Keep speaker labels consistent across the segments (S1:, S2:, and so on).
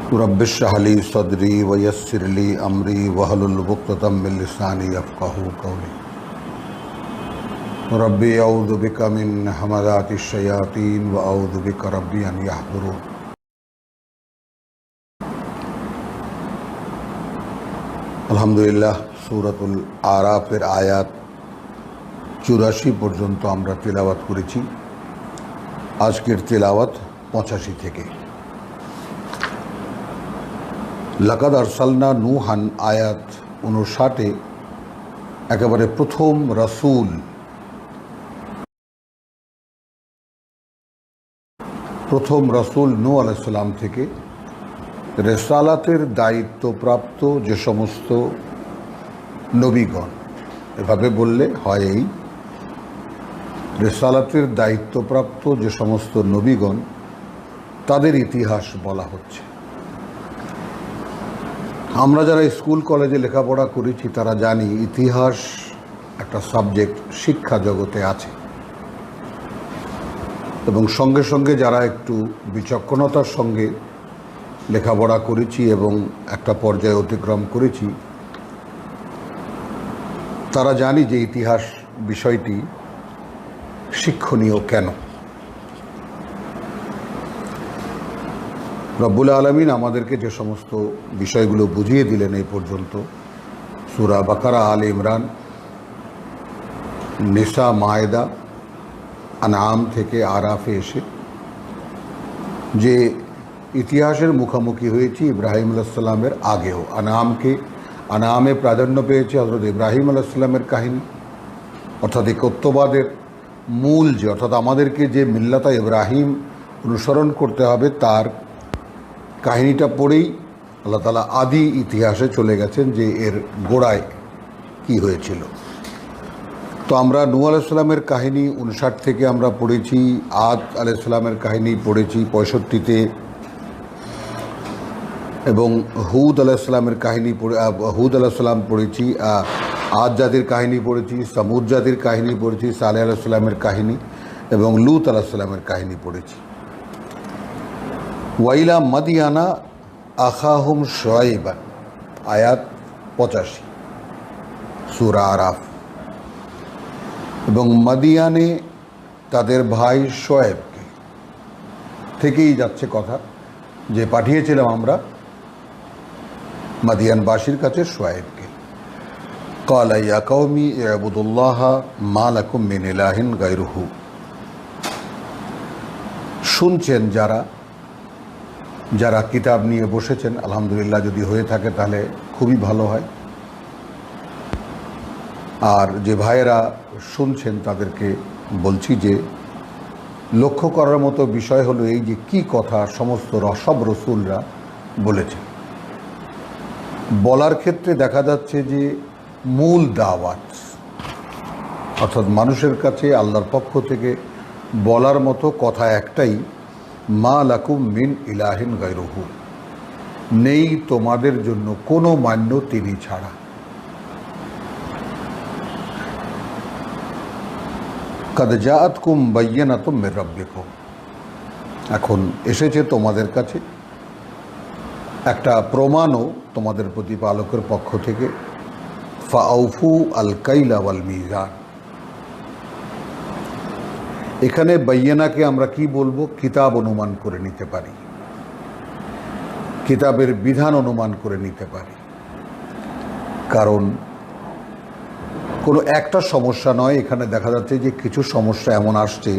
S1: रब्बिश इश्रह ली सदरी वयस्सिर ली अमरी वहलुल उक़दतम मिन लिसानी यफ़क़हू क़ौली। रब्बी अऊज़ु बिका मिन हमाज़ातिश शयातीन व अऊज़ु बिका रब्बी अन यहज़ुरून। अल्हम्दुलिल्लाह सूरतुल आराफेर आयात 84 পর্যন্ত আমরা তিলাওয়াত করেছি। আজকের তিলাওয়াত 85 থেকে। লাকাদ আরসালনা নূহান আয়াত 59-এ একেবারে প্রথম রাসূল নূহ আলাইহিস সালাম থেকে রিসালাতের দায়িত্বপ্রাপ্ত যে সমস্ত নবীগণ, এভাবে বললে হয় এই রিসালাতের দায়িত্বপ্রাপ্ত যে সমস্ত নবীগণ তাদের ইতিহাস বলা হচ্ছে। আমরা যারা স্কুল কলেজে লেখাপড়া করেছি তারা জানি ইতিহাস একটা সাবজেক্ট শিক্ষা জগতে আছে, এবং সঙ্গে সঙ্গে যারা একটু বিচক্ষণতার সঙ্গে লেখাপড়া করেছি এবং একটা পর্যায়ে অতিক্রম করেছি তারা জানি যে ইতিহাস বিষয়টি শিক্ষণীয় কেন। রব্বুল আলামিন আমাদেরকে যে সমস্ত বিষয়গুলো বুঝিয়ে দিলেন এই পর্যন্ত, সূরা বাকারা, আলে ইমরান, নিসা, মায়েদা, আনআম থেকে আরাফে এসে যে ইতিহাসের মুখোমুখি হয়েছি ইব্রাহিম আলাইহিস সালামের আগেও। আনআমে প্রাধান্য পেয়েছে হযরত ইব্রাহিম আলাইহিস সালামের কাহিনী, অর্থাৎ একত্ববাদের মূল যে, অর্থাৎ আমাদেরকে যে মিল্লাতা ইব্রাহিম অনুসরণ করতে হবে তার কাহিনীটা পড়েই আল্লাহ তাআলা আদি ইতিহাসে চলে গেছেন যে এর গোড়ায় কি হয়েছিল। তো আমরা নূহ আলাইহিস সালামের কাহিনী 59 থেকে আমরা পড়েছি, আদ আলাইহিস সালামের কাহিনী পড়েছি 65-তে, এবং হুদ আলাইহিস সালামের কাহিনী হুদ আলাইহিস সালাম পড়েছি, আদ জাতির কাহিনী পড়েছি, সামুদ জাতির কাহিনী পড়েছি, সালেহ আলাইহিস সালামের কাহিনী এবং লূত আলাইহিস সালামের কাহিনী পড়েছি। ওয়াইলা মাদিয়ানা আখাহুম শুআইবা আয়াত 85 সূরা আরাফ। এবং মাদিয়ানে তাদের ভাই শোয়েবকে থেকেই যাচ্ছে কথা, যে পাঠিয়েছিলাম আমরা মাদিয়ানবাসীর কাছে শোয়েবকে। ক্বালা ইয়া কওমি ইবুদুল্লাহ মা লাকুম মিন ইলাহিন গায়রুহু। শুনছেন যারা কিতাব নিয়ে বসেছেন, আলহামদুলিল্লাহ, যদি হয়ে থাকে তাহলে খুবই ভালো হয়। আর যে ভাইয়েরা শুনছেন তাদেরকে বলছি যে লক্ষ্য করার মতো বিষয় হলো এই যে কি কথা সমস্ত সব রসুলরা বলেছেন। বলার ক্ষেত্রে দেখা যাচ্ছে যে মূল দাওয়াত, অর্থাৎ মানুষের কাছে আল্লাহর পক্ষ থেকে বলার মতো কথা একটাই, মা লাকুম মিন ইলাহিন গায়রুহু, নেই তোমাদের জন্য কোনো মান্য তিনি ছাড়া। কাদ জাআতকুম বায়্যিনাতুম মির রাব্বিকুম, এখন এসেছে তোমাদের কাছে একটা প্রমাণও তোমাদের প্রতিপালকের পক্ষ থেকে। ফাআউফু আল কাইলা ওয়াল মিজান, এখানে বায়্যিনাকে আমরা কি বলবো? কিতাব অনুমান করে নিতে পারি, কিতাবের বিধান অনুমান করে নিতে পারি। কারণ কোনো একটা সমস্যা নয়, এখানে দেখা যাচ্ছে যে কিছু সমস্যা এমন আসছে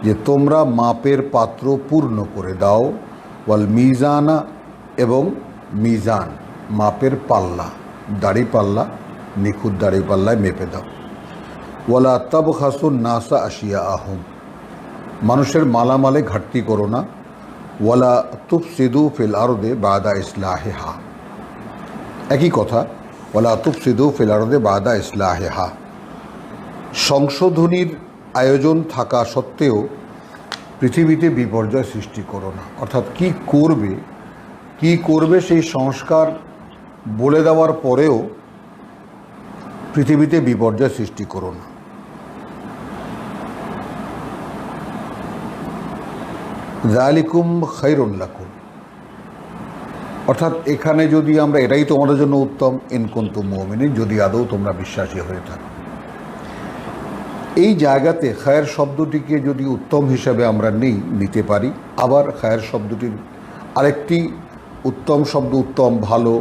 S1: যে তোমরা মাপের পাত্র পূর্ণ করে দাও। ওয়াল মিজানা, এবং মিজান মাপের পাল্লা, দাড়ি পাল্লা, নিখুঁত দাড়ি পাল্লায় মেপে দাও। ওয়ালা তাবখাসুন নাসা আশিয়াআহুম, মানুষের মালামালে ঘাটতি করো না। ওয়ালা তুফসিদু ফিল আরদে বাদা ইসলাহিহা, একই কথা, ওয়ালা তুফসিদু ফিল আরদে বাদা ইসলাহিহা। সংশোধনীর আয়োজন থাকা সত্ত্বেও পৃথিবীতে বিপর্যয় সৃষ্টি করো না, অর্থাৎ কি করবে সেই সংস্কার বলে দেওয়ার পরেও পৃথিবীতে বিপর্যয় সৃষ্টি করো না। যালিকুম খায়রুন লাকুম, অর্থাৎ এখানে যদি আমরা এটাই তোমাদের জন্য উত্তম ইন কুনতুম মুমিনিন, যদি আদৌ তোমরা বিশ্বাসী হয়ে থাকো। এই জায়গাতে খায়ের শব্দটিকে যদি উত্তম হিসাবে আমরা নিতে পারি, আবার খায়ের শব্দটির আরেকটি উত্তম শব্দ, উত্তম, ভালো,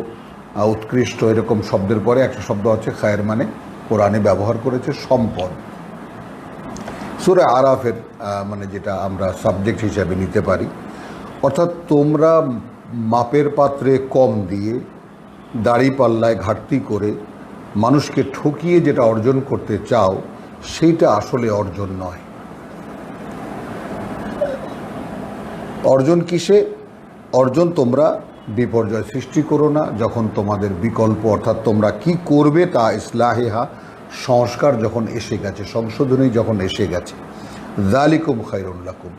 S1: উৎকৃষ্ট, এরকম শব্দের পরে একটা শব্দ হচ্ছে খায়ের, মানে কোরআনে ব্যবহার করেছে সম্পদ। সূরা আরাফের মানে যেটা আমরা সাবজেক্ট হিসাবে নিতে পারি, অর্থাৎ তোমরা মাপের পাত্রে কম দিয়ে, দাড়ি পাল্লায় ঘাটতি করে মানুষকে ঠকিয়ে যেটা অর্জন করতে চাও, সেইটা আসলে অর্জন নয়। অর্জন কিসে? অর্জন তোমরা বিপর্যয় সৃষ্টি করো না যখন তোমাদের বিকল্প, অর্থাৎ তোমরা কি করবে তা ইসলাহেহা, সংস্কার যখন এসে গেছে, সংশোধনী যখন এসে গেছে, যালিকুম খায়রুল লাকুম,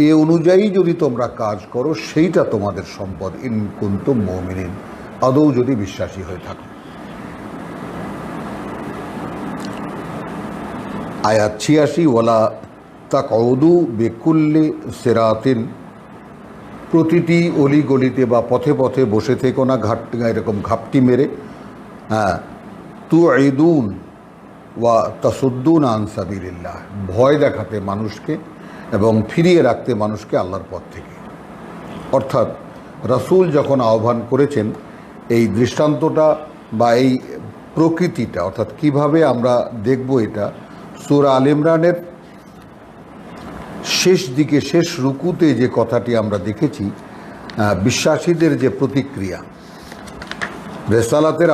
S1: এ অনুযায়ী যদি তোমরা কাজ করো, সেইটা তোমাদের সম্পদ, ইন কুনতুম মুমিনিন, আদৌ যদি বিশ্বাসী হয়ে থাকো। আয়াত 86, ওয়ালা তাকউদু বিকুল্লি সিরাতিন, প্রতিটি অলিগলিতে বা পথে পথে বসে থেকো না এরকম ঘাপটি মেরে, তুঈদুন ওয়া তাসুদ্দুন আন সাবিলিল্লাহ, ভয় দেখাতে মানুষকে এবং ফিরিয়ে রাখতে মানুষকে আল্লাহর পথ থেকে। অর্থাৎ রাসূল যখন আহ্বান করেছেন, এই দৃষ্টান্তটা বা এই প্রকৃতিটা, অর্থাৎ কিভাবে আমরা দেখব, এটা সূরা আল ইমরানের শেষ দিকে, শেষ রুকুতে যে কথাটি আমরা দেখেছি, বিশ্বাসীদের যে প্রতিক্রিয়া, রেসালাতের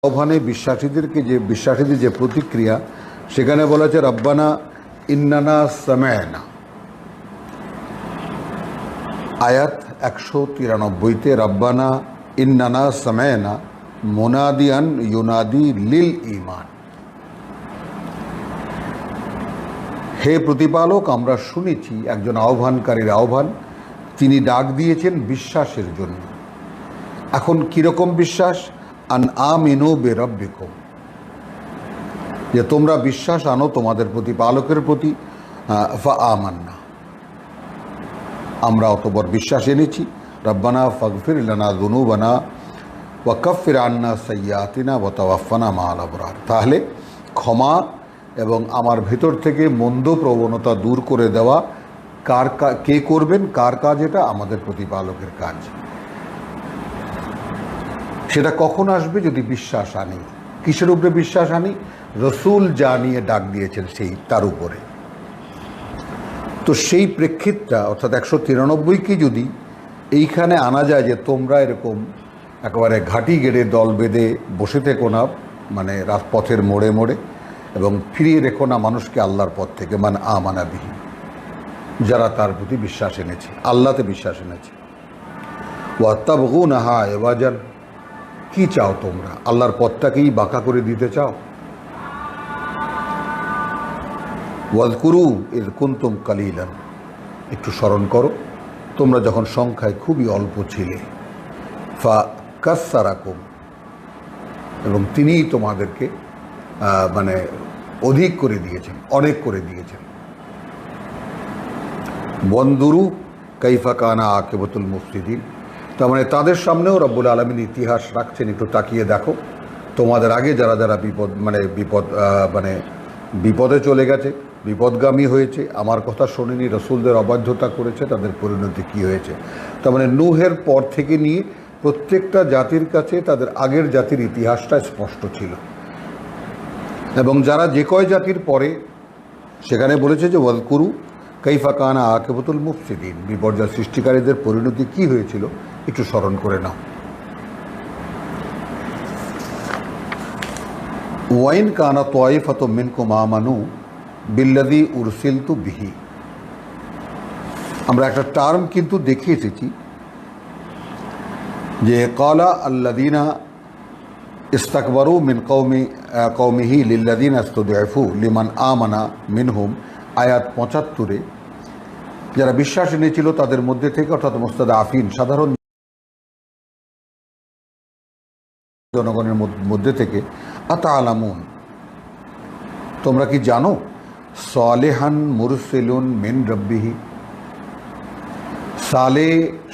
S1: আহ্বানে বিশ্বাসীদের যে প্রতিক্রিয়া, সেখানে বলা হচ্ছে রব্বানা ইন্নানা সামা'না, আয়াত 193-তে, রব্বানা ইন্নানা সামা'না মুনাদিয়ান ইউনাদি লিল ঈমান, হে প্রতিপালক, আমরা শুনেছি একজন আহ্বানকারীর আহ্বান, তিনি ডাক দিয়েছেন বিশ্বাসের জন্য। এখন কীরকম বিশ্বাস? আন আমিনু বিরাব্বিকুম, যে তোমরা বিশ্বাস আনো তোমাদের প্রতিপালকের প্রতি। ফা আমান্না, আমরা অতঃপর বিশ্বাস এনেছি। রব্বানা ফাগফির লানা যুনুবানা ওয়া কাফির আন্না সাইয়্যাতিনা ওয়া তাওয়াফানা মা'আল আবরার, তাহলে ক্ষমা এবং আমার ভেতর থেকে মন্দ প্রবণতা দূর করে দেওয়া কে করবেন? কার কাজ এটা? আমাদের প্রতিপালকের কাজ। সেটা কখন আসবে? যদি বিশ্বাস আনি। কিসের উপরে বিশ্বাস আনি? রসুল যা নিয়ে ডাক দিয়েছেন তার উপরে। তো সেই প্রেক্ষিতটা, অর্থাৎ 193কে যদি এইখানে আনা যায় যে তোমরা এরকম একেবারে ঘাটি গেড়ে দল বেঁধে বসে থেকো না, মানে রাজপথের মোড়ে মোড়ে, এবং ফিরিয়ে রেখো না মানুষকে আল্লাহর পথ থেকে, মানে আমানা বিহি, যারা তার প্রতি বিশ্বাস এনেছে, আল্লাহতে বিশ্বাস এনেছে। ওয়াত্তাবগুনাহা ইওয়াজান, কি চাও তোমরা? আল্লাহর পথটাকেই বাঁকা করে দিতে চাও? ওয়াজকুরু ইয কুনতুম কালিলান, একটু স্মরণ করো তোমরা যখন সংখ্যায় খুবই অল্প ছিলে। ফা কাসসারাকুম, এবং তিনিই তোমাদেরকে মানে অধিক করে দিয়েছেন, অনেক করে দিয়েছেন। বন্দুরু কাইফা কানা আকিবাতুল মুফসিদিন, তার মানে তাদের সামনেও রব্বুল আলামিন ইতিহাস রাখছেন, একটু তাকিয়ে দেখো তোমাদের আগে যারা যারা বিপদে চলে গেছে, বিপদগামী হয়েছে, আমার কথা শোনেনি, রসুলদের অবাধ্যতা করেছে, তাদের পরিণতি কী হয়েছে। তার মানে নূহের পর থেকে নিয়ে প্রত্যেকটা জাতির কাছে তাদের আগের জাতির ইতিহাসটা স্পষ্ট ছিল। এবং যারা যে কয় জাতির পরে, সেখানে বলেছে যে ওয়াজকুরু কাইফা কানা আকিবাতুল মুফসিদিন, বিপর্যয় সৃষ্টিকারীদের পরিণতি কি হয়েছিল একটু স্মরণ করে নাও। ওয়াইন কানা তাইফাতুম মিনকুম আমানু বিল্লাযী উরসিলতু বিহি, আমরা একটা টার্ম কিন্তু দেখে এসেছি যে ক্বালা আল্লাযীনা ইস্তাকবারু মিন কওমিহি লিল্লাযীনা ইসতুদঈফু লিমান আমানা মিনহুম, আয়াত 75-এ, যারা বিশ্বাস এনেছিল তাদের মধ্যে থেকে, অর্থাৎ মুস্তাদআফিন, সাধারণ জনগণের মধ্যে থেকে, আতা'লামুন, তোমরা কি জানো, সালেহান মুরসিলুন মিন রাব্বিহি, সালে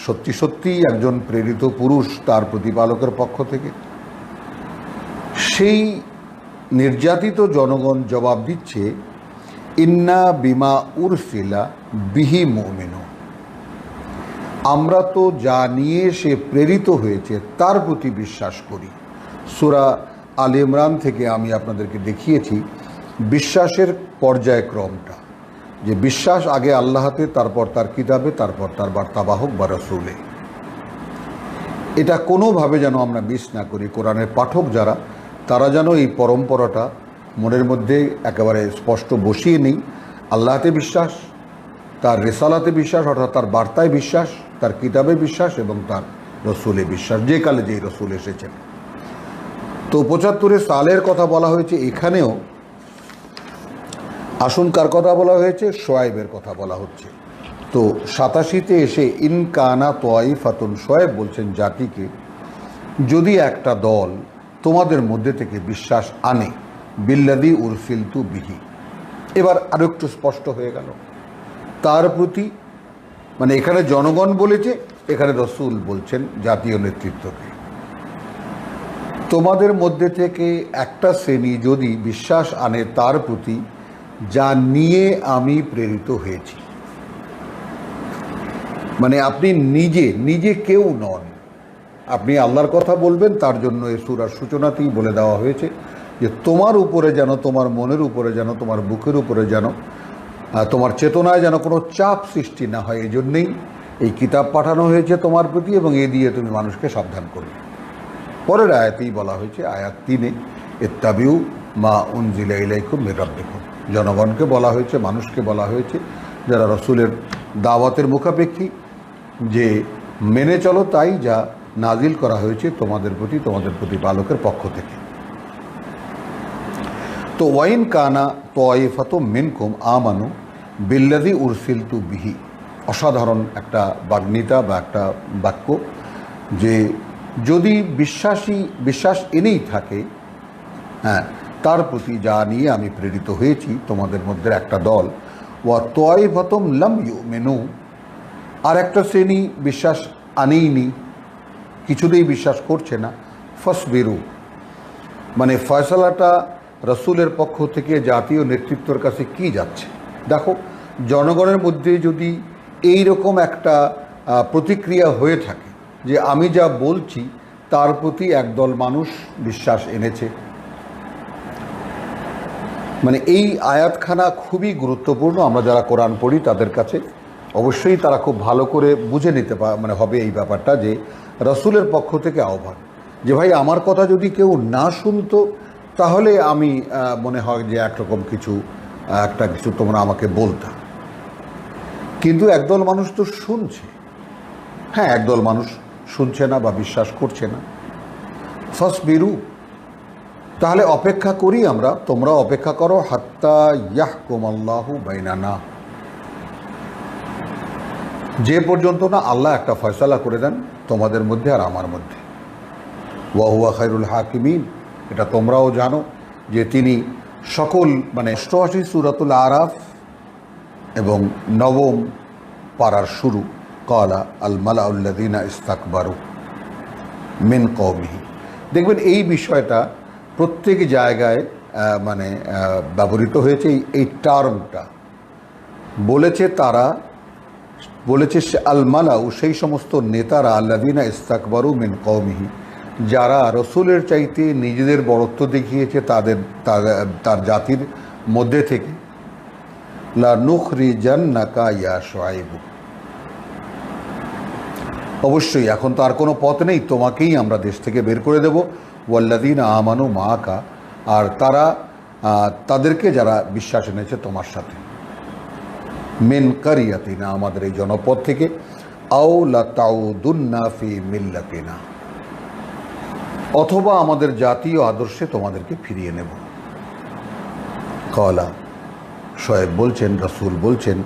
S1: সত্যি সত্যিই একজন প্রেরিত পুরুষ তার প্রতিপালকের পক্ষ থেকে। সেই নির্যাতিত জনগণ জবাব দিচ্ছে, ইন্না বিমা উরসিলা বিহি মুমিনু, আমরা তো যা নিয়ে সে প্রেরিত হয়েছে তার প্রতি বিশ্বাস করি। সূরা আল ইমরান থেকে আমি আপনাদেরকে দেখিয়েছি বিশ্বাসের পর্যায়ক্রমটা, যে বিশ্বাস আগে আল্লাহতে, তারপর তার কিতাবে, তারপর তার বার্তাবাহক বা রসুলে। এটা কোনোভাবে যেন আমরা মিস না করি। কোরআনের পাঠক যারা, তারা যেন এই পরম্পরাটা মনের মধ্যে একেবারে স্পষ্ট বসিয়ে নেই। আল্লাহতে বিশ্বাস, তার রেসালাতে বিশ্বাস, অর্থাৎ তার বার্তায় বিশ্বাস, তার কিতাবে বিশ্বাস এবং তার রসুলে বিশ্বাস, যে কালে যেই রসুল এসেছেন। তো ৭৫ সালের কথা বলা হয়েছে, এখানেও আসুন কার কথা বলা হয়েছে? শোয়েবের কথা বলা হচ্ছে। তো ৮৭তে এসে ইনকানা তোয়াইফাতুন, শোয়েব বলছেন জাতিকে, যদি একটা দল তোমাদের মধ্যে থেকে বিশ্বাস আনে বিল্লাদি উরসিলতু বিহি, এবার আরো একটু স্পষ্ট হয়ে গেল তার প্রতি, মানে এখানে জনগণ বলেছে, এখানে রসুল বলছেন জাতীয় নেতৃত্বকে। তোমাদের মধ্যে থেকে একটা শ্রেণী যদি বিশ্বাস আনে তার প্রতি যা নিয়ে আমি প্রেরিত হয়েছি, মানে আপনি নিজে কেউ নন, আপনি আল্লাহর কথা বলবেন, তার জন্য এই সূরার সূচনাতেই বলে দেওয়া হয়েছে যে তোমার উপরে যেন, তোমার মনের উপরে যেন, তোমার বুকের উপরে যেন, তোমার চেতনায় যেন কোনো চাপ সৃষ্টি না হয়, এই জন্যেই এই কিতাব পাঠানো হয়েছে তোমার প্রতি, এবং এ দিয়ে তুমি মানুষকে সাবধান করবে। পরের আয়াতেই বলা হয়েছে, আয়াত ৩-এ, ইত্তাবিউ মা উনজিলা ইলাইকুম মির রাব্বিকুম, জনগণকে বলা হয়েছে, মানুষকে বলা হয়েছে যারা রসুলের দাওয়াতের মুখাপেক্ষী, যে মেনে চলো তাই যা নাজিল করা হয়েছে তোমাদের প্রতি, তোমাদের প্রতিপালকের পক্ষ থেকে। তো ওয়াইন কানা তোয়াইফাতুম মিনকুম আমানু বিল্লাযী উরসিলতু বিহি, অসাধারণ একটা বাগ্মিতা বা একটা বাক্য, যে যদি বিশ্বাস এনেই থাকে, হ্যাঁ, তার প্রতি যা নিয়ে আমি প্রেরিত হয়েছি তোমাদের মধ্যে একটা দল, ওয়া তোয়াইফাতুম লাম ইউমিনু, আর একটা শ্রেণী বিশ্বাস আনেইনি, কিছুতেই বিশ্বাস করছে না, ফাসবিরু, মানে ফয়সালাটা রসুলের পক্ষ থেকে জাতীয় নেতৃত্বের কাছে কি যাচ্ছে। দেখো, জনগণের মধ্যে যদি এই রকম একটা প্রতিক্রিয়া হয়ে থাকে যে আমি যা বলছি তার প্রতি একদল মানুষ বিশ্বাস এনেছে, মানে এই আয়াতখানা খুবই গুরুত্বপূর্ণ। আমরা যারা কোরআন পড়ি তাদের কাছে অবশ্যই তারা খুব ভালো করে বুঝে নিতে মানে হবে এই ব্যাপারটা, যে রসুলের পক্ষ থেকে আহ্বান, যে ভাই আমার কথা যদি কেউ না শুনতো তাহলে আমি মনে হয় যে একরকম একটা কিছু তোমরা আমাকে বলতা, কিন্তু একদল মানুষ তো শুনছে। হ্যাঁ, একদল মানুষ শুনছে না বা বিশ্বাস করছে না। ফাসবিরু, তাহলে অপেক্ষা করি আমরা, তোমরা অপেক্ষা করো, হাত্তা ইয়াহকুম আল্লাহু বাইনানা, যে পর্যন্ত না আল্লাহ একটা ফয়সালা করে দেন তোমাদের মধ্যে আর আমার মধ্যে। ওয়া হুয়া খায়রুল হাকিমিন, এটা তোমরাও জানো যে তিনি সকল, মানে ৮৮ সূরাতুল আরাফ এবং ৯ম পারার শুরু, ক্বালা আল মালাউল্লাযীনা ইস্তাকবারু মিন কওমিহি, দেখবেন এই বিষয়টা প্রত্যেক জায়গায় মানে ব্যবহৃত হয়েছে। এই টার্মটা বলেছে আল মালাউ, সেই সমস্ত নেতারা, আল্লাযীনা ইস্তাকবারু মিন কওমিহি, যারা রসুলের চাইতে নিজেদের বড়ত্ব দেখিয়েছে তার জাতির মধ্যে থেকে, লা নুখরিজান্নাকা ইয়া শুআইব, অবশ্যই এখন তো আর কোনো পথ নেই, তোমাকেই আমরা দেশ থেকে বের করে দেব, ওয়াল্লাযীনা আমানু মাআকা, আর তাদেরকে যারা বিশ্বাস এনেছে তোমার সাথে, মিন কারিয়াতিনা, আমাদের এই জনপদ থেকে, আও লাতাউদুন্না ফি মিল্লাতিনা, অথবা আমাদের জাতীয় আদর্শে তোমাদেরকে ফিরিয়ে নেব। ক্বালা, শোয়েব বলছেন, রসুল বলছেন,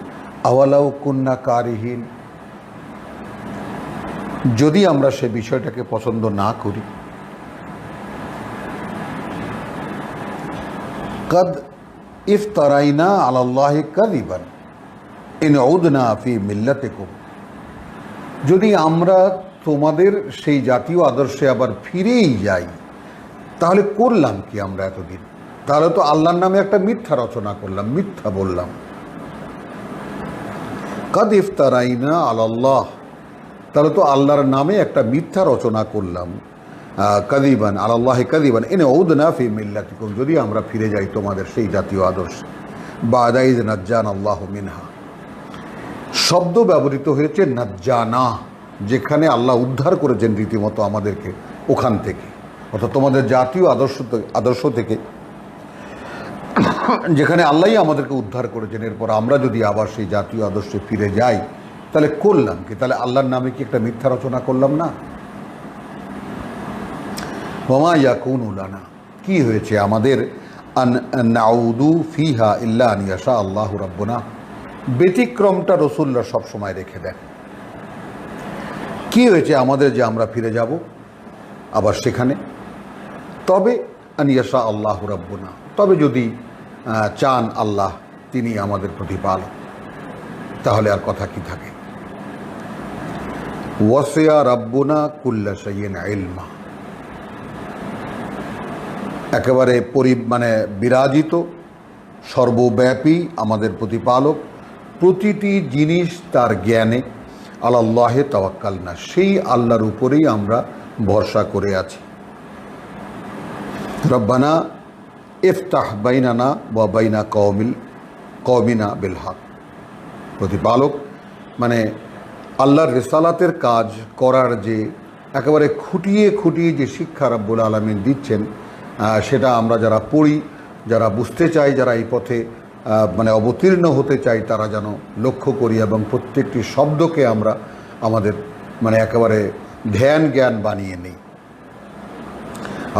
S1: আওয়ালাউ কুন্না কারিহিন, যদি আমরা সে বিষয়টাকে পছন্দ না করি, কদ ইফতারাইনা আলাল্লাহি কাযিবান ইন উদনা ফি মিল্লাতিকুম, যদি আমরা তোমাদের সেই জাতীয় আদর্শে আবার ফিরেই যাই, তাহলে করলাম কি আমরা এতদিন? তাহলে তো আল্লাহর নামে একটা মিথ্যা রচনা করলাম, মিথ্যা বললাম। কাদ ইফতারাইনা আলাল্লাহ, তাহলে তো আল্লাহর নামে একটা মিথ্যা রচনা করলাম। কাদিবান আলাল্লাহি কাদিবান ইন উদনা ফি মিল্লাতিকুম, যদি আমরা ফিরে যাই তোমাদের সেই জাতীয় আদর্শে। বাদা ইয নাজ্জানা আল্লাহু মিনহা, শব্দ ব্যবহৃত হয়েছে নাজ্জানা, যেখানে আল্লাহ উদ্ধার করেছেন রীতিমতো আমাদেরকে ওখান থেকে, অর্থাৎ তোমাদের জাতীয় আদর্শ থেকে, যেখানে আল্লাহই আমাদেরকে উদ্ধার করেছেন। এরপর আমরা যদি আবার সেই জাতীয় আদর্শে ফিরে যাই, তাহলে করলাম কি? তাহলে আল্লাহর নামে কি একটা মিথ্যা রচনা করলাম না? ওমা ইয়াকুনু লানা, কি হয়েছে আমাদের? আন নাউদু ফিহা ইল্লা আন ইয়াশা আল্লাহু রাব্বুনা, ব্যতিক্রমটা রাসূলুল্লাহ সবসময় রেখে দেন। কি হয়েছে আমাদের যে আমরা ফিরে যাব আবার সেখানে? তবে আন ইয়াশা আল্লাহু রাব্বুনা, তবে যদি চান আল্লাহ, তিনি আমাদের প্রতিপালক, তাহলে আর কথা কি থাকে? ওয়াসিয়া রাব্বুনা কুল্লা শাইইন ইলমা, একেবারে বিরাজিত, সর্বব্যাপী আমাদের প্রতিপালক, প্রতিটি জিনিস তার জ্ঞানে। আলাল্লাহে তাওয়াক্কালনা, সেই আল্লাহর উপরেই আমরা ভরসা করে আছি। রব্বানা ইফতাহ বাইনানা ওয়া বাইনা কওমিনা বিল হক, প্রতিপালক আল্লাহর রিসালাতের কাজ করার যে একেবারে খুঁটিয়ে খুঁটিয়ে যে শিক্ষা রাব্বুল আলামিন দিচ্ছেন, সেটা আমরা যারা পড়ি, যারা বুঝতে চাই, যারা এই পথে অবতীর্ণ হতে চাই, তারা যেন লক্ষ্য করি এবং প্রত্যেকটি শব্দকে আমরা আমাদের একেবারে ধ্যান জ্ঞান বানিয়ে নিই।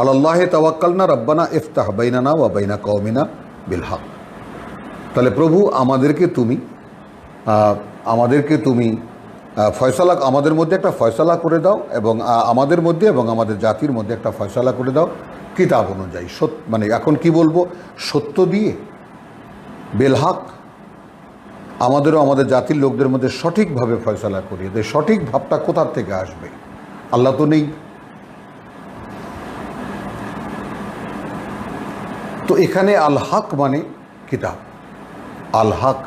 S1: আলাল্লাহে তাওয়াক্কালনা রব্বানা ইফতাহ বাইনানা ওয়া বাইনা কওমিনা বিল হক, তাহলে প্রভু আমাদেরকে তুমি ফয়সালা, আমাদের মধ্যে একটা ফয়সালা করে দাও, এবং আমাদের মধ্যে এবং আমাদের জাতির মধ্যে একটা ফয়সালা করে দাও কিতাব অনুযায়ী, এখন কি বলবো, সত্য দিয়ে, বিল হক, আমাদেরও আমাদের জাতির লোকদের মধ্যে সঠিকভাবে ফয়সালা করিয়ে দেয়। সঠিক ভাবটা কোথার থেকে আসবে? আল্লাহ তো নেই। তো এখানে আল হক কিতাব, আল হক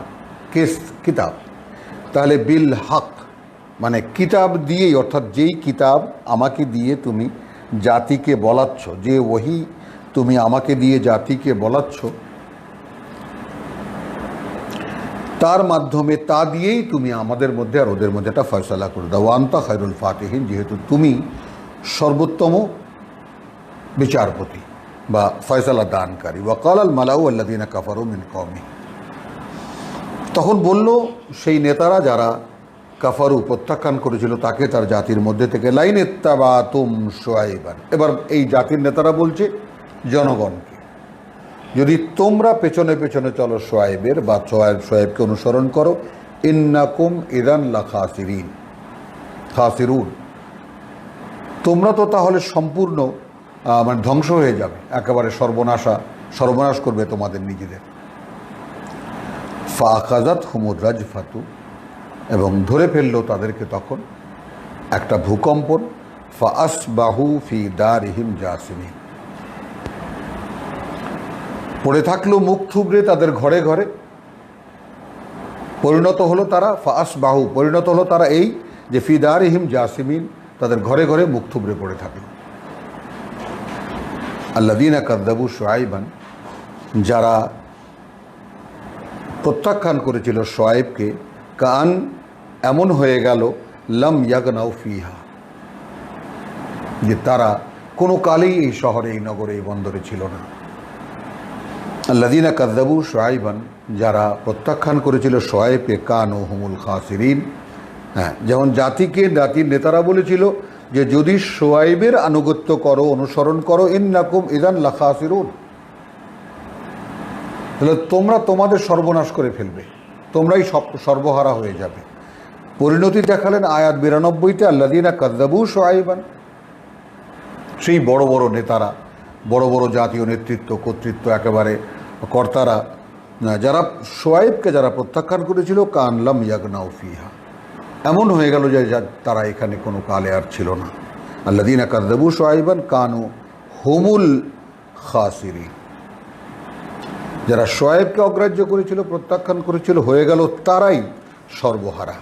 S1: কিতাব, তাহলে বিল হক কিতাব দিয়েই, অর্থাৎ যেই কিতাব আমাকে দিয়ে তুমি জাতিকে বলাচ্ছ, যে ওহী তুমি আমাকে দিয়ে জাতিকে বলাচ্ছ, তার মাধ্যমে তা দিয়েই তুমি আমাদের মধ্যে আর ওদের মধ্যে একটা ফয়সালা করে দাও। আনতা খায়রুল ফাতিহিন, যেহেতু তুমি সর্বোত্তম বিচারপতি বা ফয়সালা দানকারী। ওয়াকাল আল মালাউ আল্লাযীনা কাফারু মিন কওমি, তখন বলল সেই নেতারা যারা কাফারু প্রত্যাখ্যান করেছিল তাকে তার জাতির মধ্যে থেকে, লাইন ইত্তাবাতুম শুআইবান, এবার এই জাতির নেতারা বলছে জনগণকে, যদি তোমরা পেছনে পেছনে চলো শুআইবের বা শুআইবকে অনুসরণ করো, ইন্নাকুম ইযান খাসিরুন, তোমরা তো তাহলে সম্পূর্ণ ধ্বংস হয়ে যাবে, একেবারে সর্বনাশ করবে তোমাদের নিজেদের। ফাআখাযাতহুমুর রাজফাতু, এবং ধরে ফেললো তাদেরকে তখন একটা ভূকম্পন। ফাআসবাহু ফি দারিহিম জাসিমিন, পড়ে থাকলো মুখ থুবড়ে তাদের ঘরে ঘরে। পরিণত হলো তারা, ফাআসবাহু, পরিণত হলো তারা এই যে ফি দারিহিম জাসিমিন, তাদের ঘরে ঘরে মুখ থুবড়ে পড়ে থাকলো। আল্লাযীনা কাযযাবু শুআইবান, যারা প্রত্যাখ্যান করেছিল শুআইবকে, কান, এমন হয়ে গেল, লাম ইয়াগনাউ ফিহা, যে তারা কোনো কালেই এই শহরে, এই নগরে, এই বন্দরে ছিল না। আল্লাযীনা কাযযাবু শুআইবান, যারা প্রত্যাখ্যান করেছিল শুআইবকে, কানু হুমুল খাসিরিন, যেমন জাতির নেতারা বলেছিল যে যদি শুআইবের আনুগত্য করো, অনুসরণ করো, ইন্নাকুম ইযান লাখাসিরুন, তাহলে তোমরা তোমাদের সর্বনাশ করে ফেলবে, তোমরাই সর্বহারা হয়ে যাবে। পরিণতি দেখালেন আয়াত 92-তে, আল্লাযীনা কাযযাবু শুআইবান, সেই বড় বড় নেতারা, বড় বড় জাতীয় নেতৃত্ব, কর্তৃত্ব, একেবারে কর্তারা, যারা শুআইবকে যারা প্রত্যাখ্যান করেছিল, কান লাম ইয়াগনাউ ফিহা, এমন হয়ে গেল যে তারা এখানে কোনো কালে আর ছিল না। আল্লাযীনা কাযযাবু শুআইবান কানু হুমুল খাসিরিন, যারা শুআইবকে অগ্রাহ্য করেছিল, প্রত্যাখ্যান করেছিল, হয়ে গেল তারাই সর্বহারা।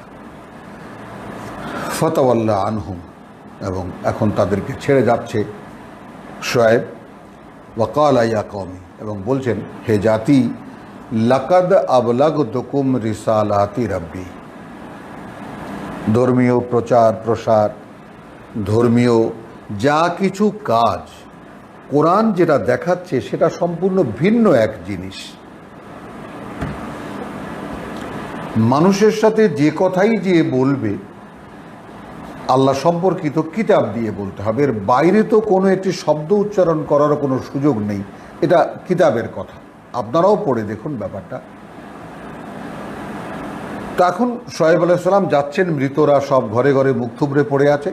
S1: ফাতাওয়াল্লা আনহুম, এবং এখন তাদেরকে ছেড়ে যাচ্ছে শুআইব। ওয়াকালা ইয়া কওমি, এবং বলছেন হে জাতি, লাকাদ আবলাগতুকুম রিসালাতি রাব্বি, ধর্মীয় প্রচার প্রসার, ধর্মীয় যা কিছু কাজ কোরআন যেটা দেখাচ্ছে সেটা সম্পূর্ণ ভিন্ন এক জিনিস। মানুষের সাথে যে কথাই যে বলবে আল্লাহ সম্পর্কিত কিতাব দিয়ে বলতে হবে, এর বাইরে তো কোনো একটি শব্দ উচ্চারণ করারও কোনো সুযোগ নেই। এটা কিতাবের কথা, আপনারাও পড়ে দেখুন ব্যাপারটা। তা এখন শুআইব আলাইহিস সালাম যাচ্ছেন, মৃতরা সব ঘরে ঘরে মুখ থুবড়ে পড়ে আছে,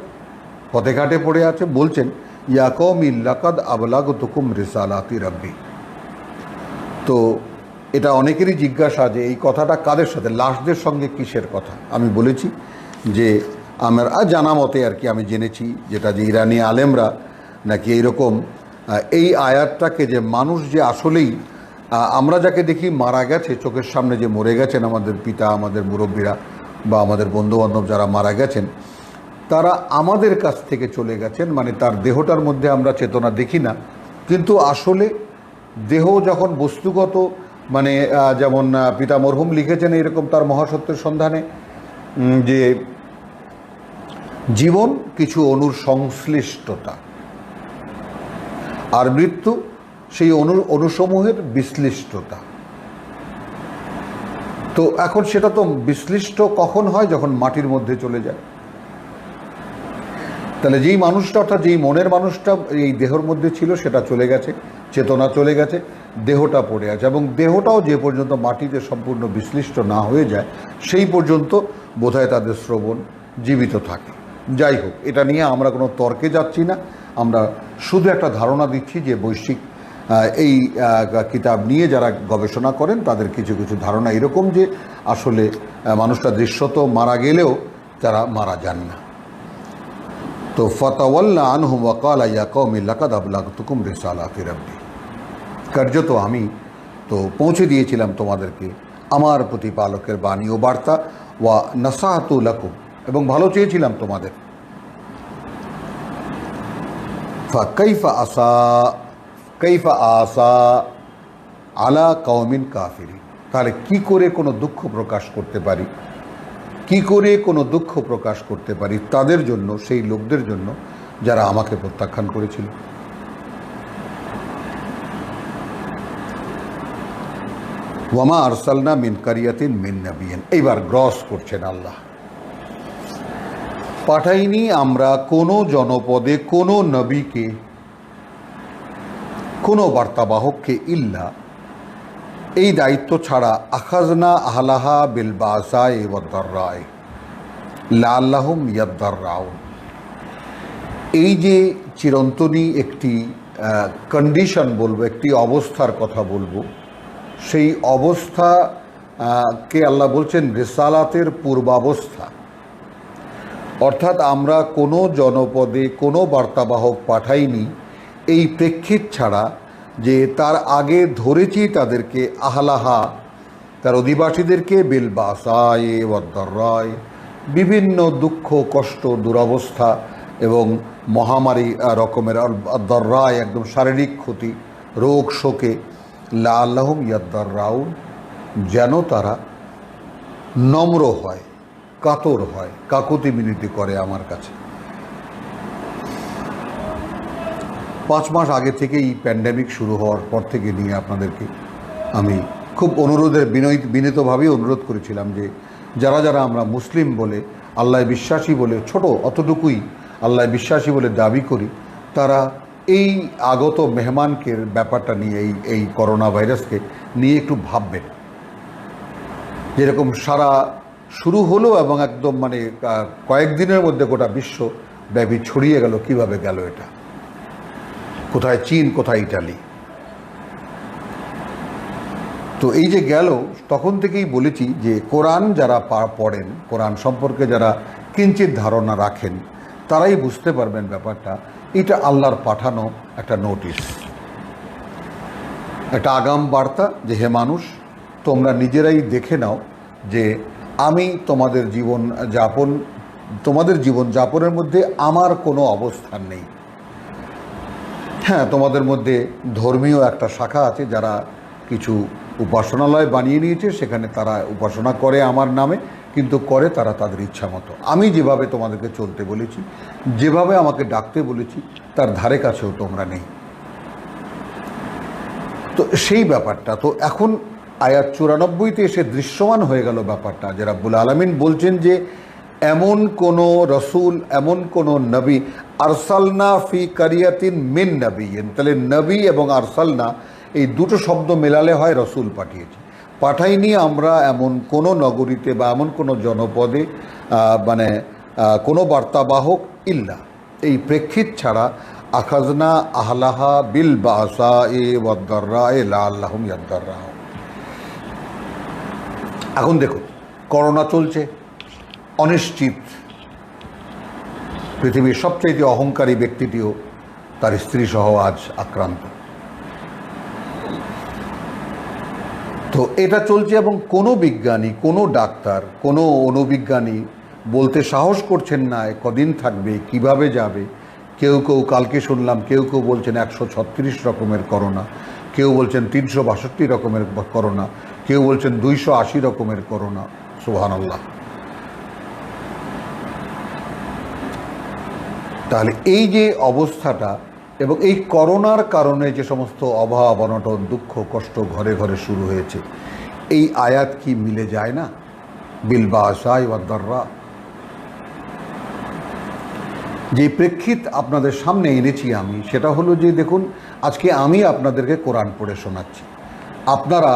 S1: পথে ঘাটে পড়ে আছে, বলছেন ইয়া কওমি লাকাদ আবলাগতুকুম রিসালাতি রাব্বি। তো এটা অনেকেরই জিজ্ঞাসা যে এই কথাটা কাদের সাথে, লাশদের সঙ্গে কিসের কথা। আমি বলেছি যে আমার জানা মতে আর কি, আমি জেনেছি যেটা, যে ইরানি আলেমরা নাকি এইরকম এই আয়াতটাকে, যে মানুষ যে আসলেই আমরা যাকে দেখি মারা গেছে, চোখের সামনে যে মরে গেছেন আমাদের পিতা, আমাদের মুরব্বীরা বা আমাদের বন্ধুবান্ধব যারা মারা গেছেন, তারা আমাদের কাছ থেকে চলে গেছেন, মানে তার দেহটার মধ্যে আমরা চেতনা দেখি না, কিন্তু আসলে দেহ যখন বস্তুগত, মানে যেমন পিতা মরহুম লিখেছেন এরকম তার মহাসত্যের সন্ধানে, যে জীবন কিছু অণুর সংশ্লিষ্টতা, আর মৃত্যু সেই অণুসমূহের বিশ্লিষ্টতা। তো এখন সেটা তো বিশ্লিষ্ট কখন হয়, যখন মাটির মধ্যে চলে যায়। তাহলে যেই মানুষটা, অর্থাৎ যেই মনের মানুষটা এই দেহের মধ্যে ছিল সেটা চলে গেছে, চেতনা চলে গেছে, দেহটা পড়ে আছে, এবং দেহটাও যে পর্যন্ত মাটিতে সম্পূর্ণ বিশ্লিষ্ট না হয়ে যায় সেই পর্যন্ত বোধহয় তাদের শ্রবণ জীবিত থাকে। যাই হোক, এটা নিয়ে আমরা কোনো তর্কে যাচ্ছি না, আমরা শুধু একটা ধারণা দিচ্ছি যে বৈশ্বিক এই কিতাব নিয়ে যারা গবেষণা করেন তাদের কিছু কিছু ধারণা এরকম, যে আসলে মানুষটা দৃশ্যত মারা গেলেও তারা মারা যান না। তো ফাতাওয়াল্লা আনহুম ওয়া ক্বালা ইয়া কওমি লাকাদ আবলাগতুকুম রিসালাতি রাব্বি, কার্যত আমি তো পৌঁছে দিয়েছিলাম তোমাদেরকে আমার প্রতিপালকের বাণী ও বার্তা, ওয়া নাসাহাতু লাকুম, এবং ভালো চেয়েছিলাম তোমাদের। কাইফা আসা আলা কওমিন কাফিরিন, তাহলে কি করে কোনো দুঃখ প্রকাশ করতে পারি, কি করে কোনো দুঃখ প্রকাশ করতে পারি তাদের জন্য, সেই লোকদের জন্য যারা আমাকে প্রত্যাখ্যান করেছিল। ওয়ামা আরসালনা মিন কারিয়াতিন মিন নাবিয়্যিন, এইবার গ্রস করছেন আল্লাহ, পাঠাইনি আমরা কোনো জনপদে কোনো নবীকে, কোনো বার্তাবাহককে, ইল্লা, এই দায়িত্ব ছাড়া, আখাজনা আহলাহা বিল বাসায়ে ওয়াদ দাররায়ে লাআল্লাহুম ইয়াদদাররাউন, এই যে চিরন্তনী একটি কন্ডিশন বলবো, একটি অবস্থার কথা বলবো, সেই অবস্থাকে আল্লাহ বলছেন রিসালাতের পূর্বাবস্থা। অর্থাৎ আমরা কোনো জনপদে কোনো বার্তাবাহক পাঠাইনি এই প্রেক্ষিত ছাড়া, যে তার আগে ধরেছি তাদেরকে, আহলাহা, তার অধিবাসীদেরকে, বিল বাসায়ে ওয়াদ দাররায়ে, বিভিন্ন দুঃখ কষ্ট দুরবস্থা এবং মহামারী রকমের, দাররায়ে একদম শারীরিক ক্ষতি, রোগ শোকে, লাআল্লাহুম ইয়াদদাররাউন, যেন তারা নম্র হয়, কাতর হয়, কাকুতি মিনতি করে আমার কাছে। 5 মাস আগে থেকেই প্যান্ডেমিক শুরু হওয়ার পর থেকে নিয়ে আপনাদেরকে আমি খুব বিনীতভাবেই অনুরোধ করেছিলাম যে যারা যারা আমরা মুসলিম বলে, আল্লাহ বিশ্বাসী বলে, ছোট অতটুকুই আল্লাহ বিশ্বাসী বলে দাবি করি, তারা এই আগত মেহমানকে ব্যাপারটা নিয়ে, এই করোনা ভাইরাসকে নিয়ে একটু ভাববেন। যেরকম সারা শুরু হলো এবং একদম মানে কয়েকদিনের মধ্যে গোটা বিশ্বব্যাপী ছড়িয়ে গেল, কিভাবে গেল এটা, কোথায় চীন, কোথায় ইটালি। তো এই যে গেল, তখন থেকেই বলেছি যে কোরআন যারা পড়েন, কোরআন সম্পর্কে যারা কিঞ্চিত ধারণা রাখেন, তারাই বুঝতে পারবেন ব্যাপারটা। এটা আল্লাহর পাঠানো একটা নোটিশ, একটা আগাম বার্তা যে হে মানুষ, তোমরা নিজেরাই দেখে নাও যে আমি তোমাদের জীবন যাপনের মধ্যে আমার কোনো অবস্থান নেই। হ্যাঁ, তোমাদের মধ্যে ধর্মীয় একটা শাখা আছে যারা কিছু উপাসনালয় বানিয়ে নিয়েছে, সেখানে তারা উপাসনা করে আমার নামে, কিন্তু করে তারা তাদের ইচ্ছা মতো। আমি যেভাবে তোমাদেরকে চলতে বলেছি, যেভাবে আমাকে ডাকতে বলেছি, তার ধারে কাছেও তোমরা নেই। তো সেই ব্যাপারটা তো এখন আয়াত 94-তে এসে দৃশ্যমান হয়ে গেল ব্যাপারটা, যে রাব্বুল আলামিন বলছেন যে এমন কোনো রসুল, এমন কোনো নবী, আরসালনা ফি কারিয়াতিন মিন নবিয়্যিন, তাহলে নবী এবং আরসালনা এই দুটো শব্দ মেলালে হয় রসুল পাঠিয়েছি। পাঠাইনি আমরা এমন কোনো নগরীতে বা এমন কোনো জনপদে কোনো বার্তাবাহক ইল্লা, এই প্রেক্ষিত ছাড়া আখাজনা আহলাহা বিল বাসা এ ওয়াদ্দাররা এ লাআল্লাহুম ইয়াদ্দাররাউন। এখন দেখুন, করোনা চলছে, অনিশ্চিত, পৃথিবীর সবচেয়ে অহংকারী ব্যক্তিটিও তার স্ত্রী সহ আজ আক্রান্ত। তো এটা চলছে এবং কোনো বিজ্ঞানী, কোনো ডাক্তার, কোনো অনুবিজ্ঞানী বলতে সাহস করছেন না কদিন থাকবে, কিভাবে যাবে। কেউ কালকে শুনলাম, কেউ বলছেন 136 রকমের করোনা, কেউ বলছেন 362 রকমের করোনা, কেউ বলছেন 280 রকমের করোনা। সুবহানাল্লাহ। তাহলে এই যে অবস্থাটা এবং এই করোনার কারণে যে সমস্ত অভাব, অনটন, দুঃখ, কষ্ট ঘরে ঘরে শুরু হয়েছে, এই আয়াত কি মিলে যায় না? বিল বাসা ওয়াদ-দাররা। যে প্রেক্ষিত আপনাদের সামনে এনেছি আমি, সেটা হলো যে দেখুন, আজকে আমি আপনাদেরকে কোরআন পড়ে শোনাচ্ছি। আপনারা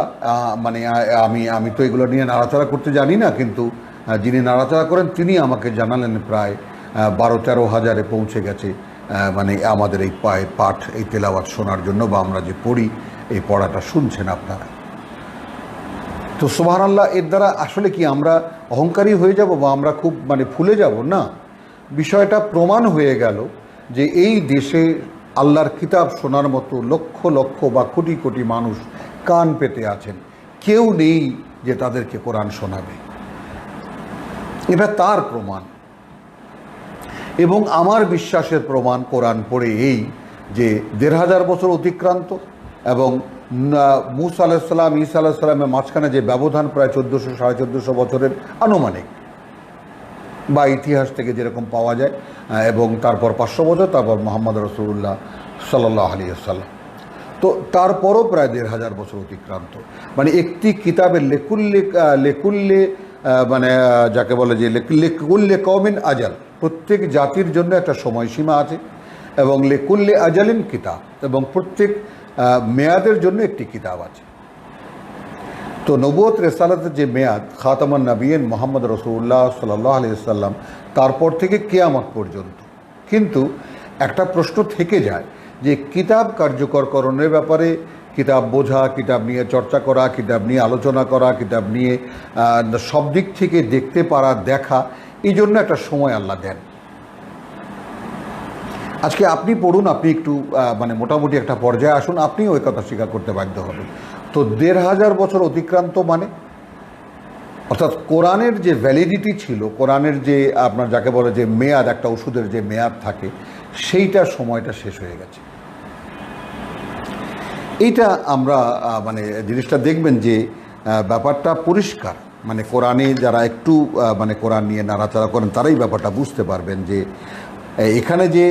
S1: আমি তো এগুলো নিয়ে নাড়াচাড়া করতে জানি না, কিন্তু যিনি নাড়াচাড়া করেন তিনি আমাকে জানালেন প্রায় 12-13 হাজারে পৌঁছে গেছে আমাদের এই পাঠ, এই তেলাওয়াত শোনার জন্য, বা আমরা যে পড়ি এই পড়াটা শুনছেন আপনারা। তো সুবহানাল্লাহ। এর দ্বারা আসলে কি আমরা অহংকারী হয়ে যাব বা আমরা খুব ফুলে যাব? না, বিষয়টা প্রমাণ হয়ে গেল যে এই দেশে আল্লাহর কিতাব শোনার মতো লক্ষ লক্ষ বা কোটি কোটি মানুষ কান পেতে আছেন, কেউ নেই যে তাদেরকে কোরআন শোনাবে। এটা তার প্রমাণ। এবং আমার বিশ্বাসের প্রমাণ কোরআন পড়ে এই যে 1500 বছর অতিক্রান্ত এবং মূসা আলাইহিস সালাম, ঈসা আলাইহিস সালামের মাঝখানে যে ব্যবধান প্রায় 1400-1450 বছরের আনুমানিক, বা ইতিহাস থেকে যেরকম পাওয়া যায়, এবং তারপর 500 বছর, তারপর মুহাম্মদ রাসূলুল্লাহ সাল্লাল্লাহু আলাইহি ওয়াসাল্লাম। তো তারপরও প্রায় 1500 বছর অতিক্রান্ত। একটি কিতাবের লেকুল্লে যাকে বলে যে লেকুল্লে কওমিন আজাল, প্রত্যেক জাতির জন্য একটা সময়সীমা আছে, এবং লেকুল্লে আজালিন কিতাব, এবং প্রত্যেক মেয়াদের জন্য একটি কিতাব আছে। তো নবুয়ত রিসালাতের যে মেয়াদ, খাতামান নবিয়্যিন মুহাম্মদ রাসূলুল্লাহ সাল্লাল্লাহু আলাইহি ওয়াসাল্লাম, তারপর থেকে কিয়ামত পর্যন্ত। কিন্তু একটা প্রশ্ন থেকে যায় যে কিতাব কার্যকরকরণের ব্যাপারে, কিতাব বোঝা, কিতাব নিয়ে চর্চা করা, কিতাব নিয়ে আলোচনা করা, কিতাব নিয়ে সব দিক থেকে দেখতে পারা, দেখা, এই জন্য একটা সময় আল্লাহ দেন। আজকে আপনি পড়ুন, আপনি একটু মোটামুটি একটা পর্যায়ে আসুন, আপনিও ওই কথা স্বীকার করতে বাধ্য হবেন। তো 1500 বছর অতিক্রান্ত অর্থাৎ কোরআনের যে ভ্যালিডিটি ছিল, কোরআনের যে আপনার যাকে বলে যে মেয়াদ, একটা ওষুধের যে মেয়াদ থাকে, সেইটার সময়টা শেষ হয়ে গেছে। এইটা আমরা জিনিসটা দেখবেন যে ব্যাপারটা পরিষ্কার। কোরআনে যারা একটু কোরআন নিয়ে নাড়াচাড়া করেন, তারাই ব্যাপারটা বুঝতে পারবেন যে এখানে যে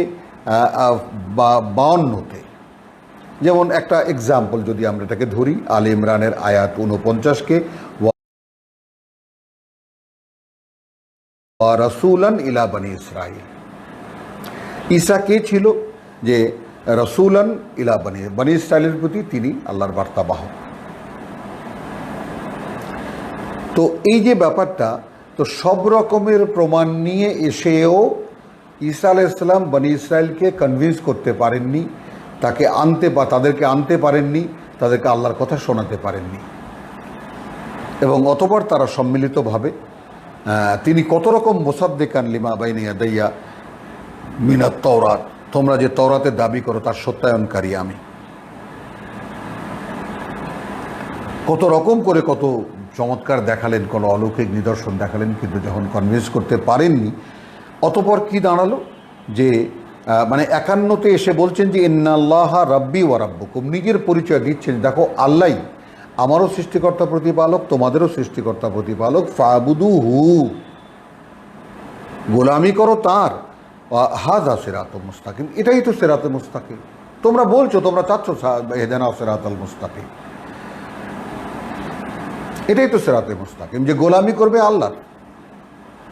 S1: 52-তে, যেমন একটা এক্সাম্পল যদি আমরা এটাকে ধরি, আলে ইমরানের আয়াত 49-কে রাসূলান ইলা বনি ইসরাইল। ঈসা কে ছিল? যে রাসূলান ইলা বনি ইসরাইলের প্রতি তিনি আল্লাহর বার্তাবাহক। তো এই যে ব্যাপারটা, তো সব রকমের প্রমাণ নিয়ে এসেও ঈসা আলাইহিস সালাম বনি ইসরাইলকে কনভিন্স করতে পারেননি, তাদেরকে আনতে পারেননি, তাদেরকে আল্লাহর কথা শোনাতে পারেননি। এবং অতঃপর তারা সম্মিলিতভাবে তিনি কত রকম মুসাদ্দিকান লিমা বাইনা ইয়াদাইয়া মিনাত তাওরাত, তোমরা যে তওরাতের দাবি করো তার সত্যায়নকারী আমি। কত রকম করে কত চমৎকার দেখালেন, কোনো অলৌকিক নিদর্শন দেখালেন, কিন্তু যখন কনভিন্স করতে পারেননি, অতঃপর কি দাঁড়ালো যে মানে 51-তে এসে বলছেন যে ইন্নাল্লাহা রাব্বি ওয়া রাব্বুকুম, নিজের পরিচয় দিচ্ছেন, দেখো আল্লাহ আমারও সৃষ্টিকর্তা প্রতিপালক, তোমাদেরও সৃষ্টিকর্তা প্রতিপালক, ফাবুদুহু, গোলামি করো তার, হাযা সিরাতুল মুস্তাকিম, এটাই তো সিরাতুল মুস্তাকিম। তোমরা বলছো, তোমরা চাচ্ছ ইহদিনা সিরাতাল মুস্তাকিম, এটাই তো সিরাতুল মুস্তাকিম, যে গোলামি করবে আল্লাহ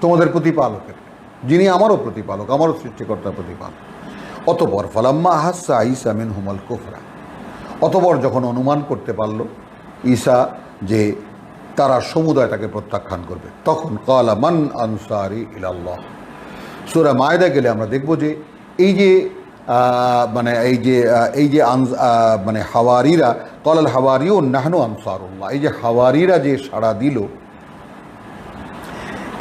S1: তোমাদের প্রতিপালকের, যিনি আমারও প্রতিপালক, আমারও সৃষ্টিকর্তা প্রতিপালক। অতঃপর ফালাম্মা আহাসসা ঈসা মিনহুমুল কুফরা, অতঃপর যখন অনুমান করতে পারল ঈসা যে তারা সমুদায় তাকে প্রত্যাখ্যান করবে, তখন ক্বালা মান আনসারি ইলাল্লাহ। সূরা মায়দা গেলে আমরা দেখব যে এই যে মানে হাওয়ারিরা, ক্বালাল হাওয়ারিউন নাহনু আনসারুল্লাহ, এই যে হাওয়ারিরা যে সাড়া দিল,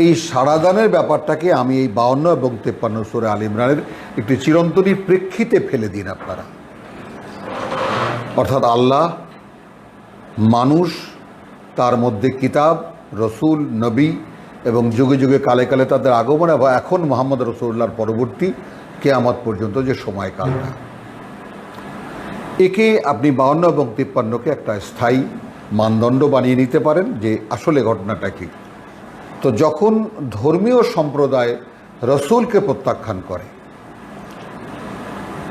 S1: এই সাড়াদানের ব্যাপারটাকে আমি এই 52 এবং 53 সূরা আল ইমরানের একটি চিরন্তনী প্রেক্ষিতে ফেলে দিন আপনারা। অর্থাৎ আল্লাহ, মানুষ, তার মধ্যে কিতাব, রসুল, নবী এবং যুগে যুগে কালে কালে তাদের আগমন, এবং এখন মুহাম্মদ রাসূলুল্লাহর পরবর্তী কিয়ামত পর্যন্ত যে সময়কালটা, একে আপনি 52 এবং 53-কে একটা স্থায়ী মানদণ্ড বানিয়ে নিতে পারেন যে আসলে ঘটনাটা কী। তো যখন ধর্মীয় সম্প্রদায় রসুলকে প্রত্যাখ্যান করে,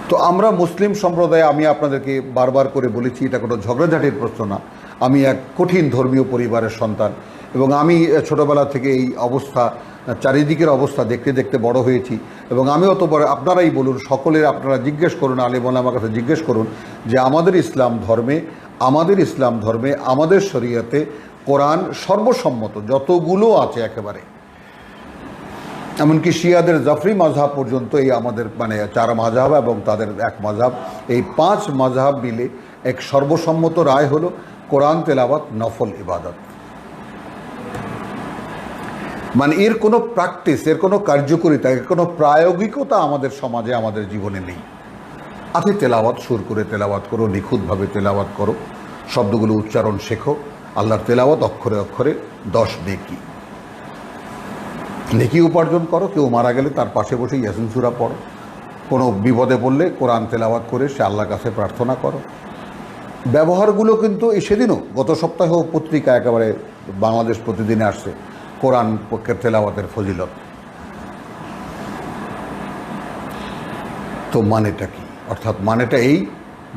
S1: তো আমরা মুসলিম সম্প্রদায়, আমি আপনাদেরকে বারবার করে বলেছি, এটা কোনো ঝগড়াঝাটির প্রশ্ন না, আমি এক কঠিন ধর্মীয় পরিবারের সন্তান, এবং আমি ছোটোবেলা থেকে এই অবস্থা, চারিদিকের অবস্থা দেখতে দেখতে বড় হয়েছি, এবং আমি অত বড়, আপনারাই বলুন, সকলের আপনারা জিজ্ঞেস করুন, আলেম ওলামার কাছে জিজ্ঞেস করুন যে আমাদের ইসলাম ধর্মে আমাদের শরীয়তে কোরআন সর্বসম্মত যতগুলো আছে একেবারে, এমনকি শিয়াদের জাফরি মাযহাব পর্যন্ত, এই আমাদের মানে 4 মাযহাব এবং তাদের এক মাযহাব, এই 5 মাযহাব মিলে এক সর্বসম্মত রায় হলো কোরআন তেলাওয়াত নফল ইবাদত। মানে এর কোনো প্র্যাকটিস, এর কোনো কার্যকারিতা, এর কোনো প্রায়োগিকতা আমাদের সমাজে, আমাদের জীবনে নেই। আছে তেলাওয়াত, সুর করে তেলাওয়াত করো, নিখুঁতভাবে তেলাওয়াত করো, শব্দগুলো উচ্চারণ শেখো, আল্লাহর তেলাওয়াত অক্ষরে অক্ষরে 10 নেকি উপার্জন করো, কেউ মারা গেলে তার পাশে বসে ইয়াসিন সূরা পড়ো, কোনো বিপদে পড়লে কোরআন তেলাওয়াত করে সে আল্লাহর কাছে প্রার্থনা করো। ব্যবহারগুলো কিন্তু সেদিনও গত সপ্তাহেও পত্রিকা একেবারে বাংলাদেশ প্রতিদিনে আসছে কোরআন পক্ষের তেলাওয়াতের ফজিলত। তো মানেটা কি? অর্থাৎ মানেটা এই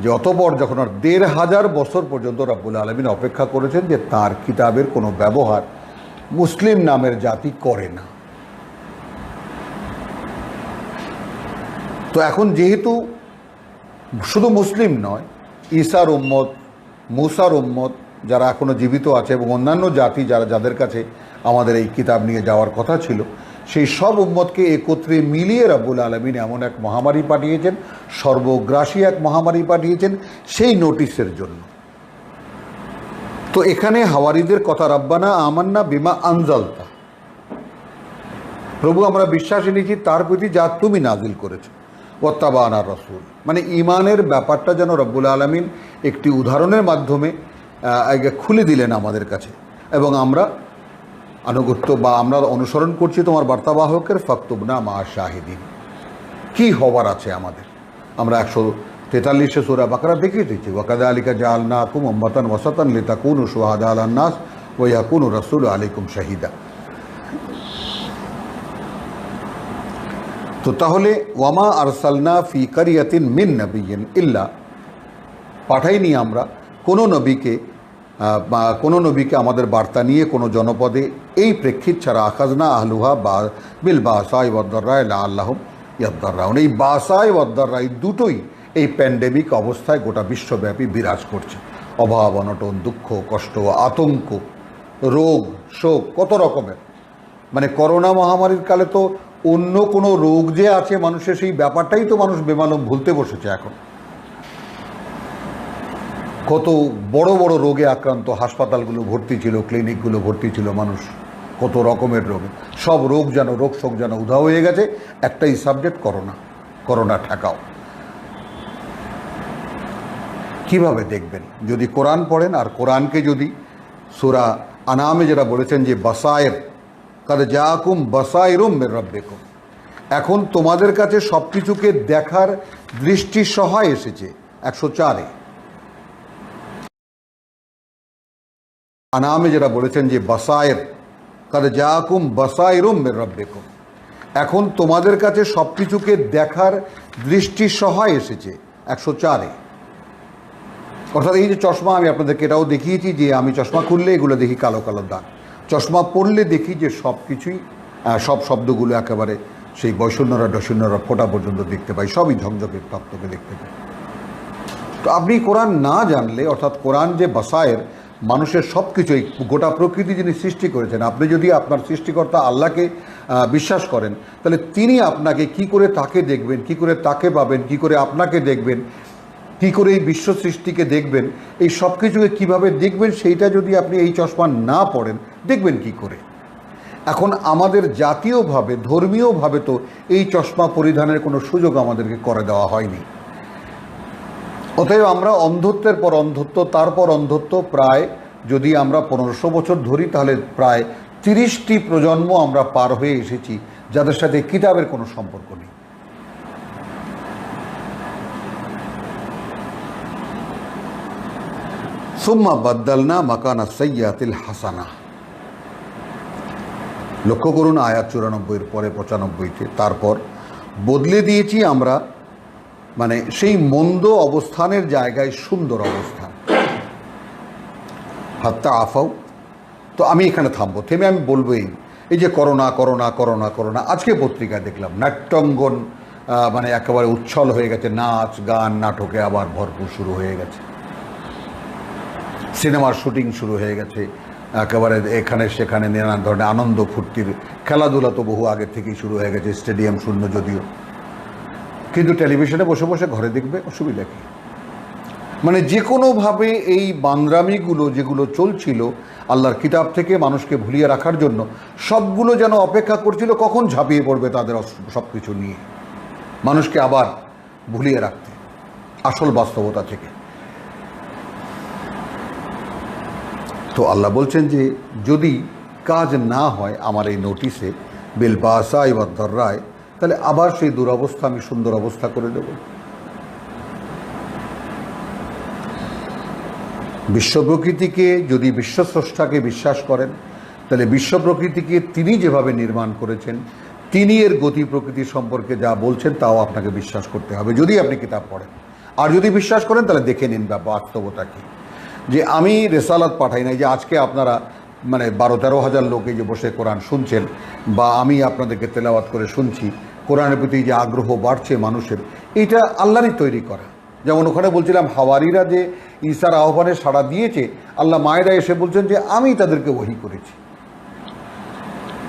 S1: যে অতঃপর যখন 1500 বছর পর্যন্ত রব্বুল আলামিন অপেক্ষা করেছেন যে তার কিতাবের কোনো ব্যবহার মুসলিম নামের জাতি করে না। তো এখন যেহেতু শুধু মুসলিম নয়, ঈসার উম্মত, মুসার উম্মত যারা এখনও জীবিত আছে, এবং অন্যান্য জাতি যাদের কাছে আমাদের এই কিতাব নিয়ে যাওয়ার কথা ছিল, সেই সব উম্মতকে একত্রে মিলিয়ে রব্বুল আলামিন এমন এক মহামারী পাঠিয়েছেন, সর্বগ্রাসী এক মহামারী পাঠিয়েছেন সেই নোটিশের জন্য। তো এখানে হাওয়ারিদের কথা, রাব্বানা আমান্না বিমা আনজালতা, প্রভু আমরা বিশ্বাস এনেছি তার প্রতি যা তুমি নাজিল করেছো, ওয়াত্তাবানা রাসূল, মানে ইমানের ব্যাপারটা যেন রব্বুল আলামিন একটি উদাহরণের মাধ্যমে খুলে দিলেন আমাদের কাছে, এবং আমরা আনুগত্য বা আমরা অনুসরণ করছি তোমার বার্তাবাহকের, ফাকতুবনা মা শাহিদিন, কি হবার আছে আমাদের। আমরা 143 সূরা বাকারা দেখিয়ে দিচ্ছি, ওয়াকাযালিকা জাআলনাকুম উম্মাতান ওয়াসাতান লিতাকুনু শুহাদা আলান নাস ওয়া ইয়াকুনু রাসূলু আলাইকুম শাহিদা। তো তাহলে ওয়ামা আরসালনা ফি কারিয়াতিন মিন নাবিয়্যিন ইল্লা, পাঠাইনি আমরা কোনো নবীকে আমাদের বার্তা নিয়ে কোনো জনপদে এই প্রেক্ষিত ছাড়া, আখাজনা আহলুহা বা বিল বাসাই ওয়াদ-দাররা লাআল্লাহুম ইয়াদ-দাররাউন, এই বাসাই ওয়াদ-দাররা এই দুটোই এই প্যান্ডেমিক অবস্থায় গোটা বিশ্বব্যাপী বিরাজ করছে। অভাব, অনটন, দুঃখ, কষ্ট, আতঙ্ক, রোগ, শোক, কত রকমের। মানে করোনা মহামারীর কালে তো অন্য কোনো রোগ যে আছে মানুষের, সেই ব্যাপারটাই তো মানুষ বেমালুম ভুলতে বসেছে এখন। কত বড় বড় রোগে আক্রান্ত, হাসপাতালগুলো ভর্তি ছিল, ক্লিনিকগুলো ভর্তি ছিল মানুষ, কত রকমের রোগে। সব রোগ যেন, রোগ শোক যেন উধাও হয়ে গেছে। একটাই সাবজেক্ট, করোনা। করোনা ঠেকাও। কিভাবে দেখবেন? যদি কোরআন পড়েন আর কোরআনকে যদি সূরা আনামে যেটা বলেছেন যে বাসায়ের, কাদ জাআকুম বাসায়িরুম মির রাব্বিকুম, এখন তোমাদের কাছে সব কিছুকে দেখার দৃষ্টি সহায় এসেছে। 104-এ আনামে যেটা বলেছেন যে বাসায়ের, কাদ জাআকুম বাসায়িরুম মির রাব্বিকুম, এখন তোমাদের কাছে সব কিছুকে দেখার দৃষ্টি সহায় এসেছে। 104-এ অর্থাৎ এই যে চশমা, আমি আপনাদেরকে এটাও দেখিয়েছি যে আমি চশমা খুললে এগুলো দেখি কালো কালো দাগ, চশমা পড়লে দেখি যে সব কিছুই, সব শব্দগুলো একেবারে সেই বৈষণ্যরা ডশূন্যরা ফোটা পর্যন্ত দেখতে পাই, সবই ঝকঝকের তত্ত্বকে দেখতে পাই। তো আপনি কোরআন না জানলে, অর্থাৎ কোরআন যে বাসায়ের, মানুষের সব কিছু, এই গোটা প্রকৃতি যিনি সৃষ্টি করেছেন, আপনি যদি আপনার সৃষ্টিকর্তা আল্লাহকে বিশ্বাস করেন, তাহলে তিনি আপনাকে কি করে তাকে দেখবেন, কি করে তাকে পাবেন, কি করে আপনাকে দেখবেন, কি করে এই বিশ্ব সৃষ্টিকে দেখবেন, এই সব কিছুকে কীভাবে দেখবেন, সেইটা যদি আপনি এই চশমা না পড়েন, দেখবেন কি করে? এখন আমাদের জাতীয়ভাবে, ধর্মীয়ভাবে তো এই চশমা পরিধানের কোনো সুযোগ আমাদেরকে করে দেওয়া হয়নি। অতএব আমরা অন্ধত্বের পর অন্ধত্ব, তারপর অন্ধত্ব, প্রায় যদি আমরা 1500 বছর ধরি, তাহলে প্রায় 30টি প্রজন্ম আমরা পার হয়ে এসেছি যাদের সাথে কিতাবের কোনো সম্পর্ক নেই। সুম্মা বাদ্দালনা মাকানা সাইয়্যাতিল হাসানা। লক্ষ্য করুন আয়াত 94-এর পরে 95-তে, তারপর বদলে দিয়েছি আমরা, মানে সেই মন্দ অবস্থানের জায়গায় সুন্দর অবস্থান। হাত্তা আফাও। তো আমি এখানে থামবো, থেমে আমি বলবো এই যে করোনা করোনা করোনা করোনা, আজকে পত্রিকায় দেখলাম নাট্যাঙ্গন মানে একেবারে উচ্ছল হয়ে গেছে, নাচ গান নাটকে আবার ভরপুর শুরু হয়ে গেছে, সিনেমার শুটিং শুরু হয়ে গেছে, একেবারে এখানে সেখানে নানান ধরনের আনন্দ ফুর্তির খেলাধুলা তো বহু আগের থেকেই শুরু হয়ে গেছে, স্টেডিয়াম শূন্য যদিও, কিন্তু টেলিভিশনে বসে বসে ঘরে দেখবে, অসুবিধা কী? মানে যে কোনোভাবে এই বান্দরামিগুলো যেগুলো চলছিল আল্লাহর কিতাব থেকে মানুষকে ভুলিয়ে রাখার জন্য, সবগুলো যেন অপেক্ষা করছিল কখন ঝাঁপিয়ে পড়বে তাদের সব কিছু নিয়ে, মানুষকে আবার ভুলিয়ে রাখতে আসল বাস্তবতা থেকে। তো আল্লাহ বলছেন যে যদি কাজ না হয় আমার এই নোটিশে, বিল বাসাই ওয়াদ দাররায়, তাহলে আবার সেই দুরবস্থা আমি সুন্দর অবস্থা করে দেব। বিশ্ব প্রকৃতিকে, যদি বিশ্বস্রষ্টাকে বিশ্বাস করেন, তাহলে বিশ্ব প্রকৃতিকে তিনি যেভাবে নির্মাণ করেছেন, তিনি এর গতি প্রকৃতি সম্পর্কে যা বলছেন তাও আপনাকে বিশ্বাস করতে হবে, যদি আপনি কিতাব পড়েন। আর যদি বিশ্বাস করেন তাহলে দেখে নিন বাস্তবতা কী। যে আমি রেসালাত পাঠাই নাই, যে আজকে আপনারা মানে 12-13 হাজার লোক এই যে বসে কোরআন শুনছেন, বা আমি আপনাদেরকে তেলাওয়াত করে শুনছি, কোরআনের প্রতি যে আগ্রহ বাড়ছে মানুষের, এটা আল্লাহরই তৈরি করা। যেমন ওখানে বলছিলাম হাওয়ারিরা যে ঈসার আহ্বানে সাড়া দিয়েছে, আল্লাহ মায়েরা এসে বলছেন যে আমি তাদেরকে ওহী করেছি।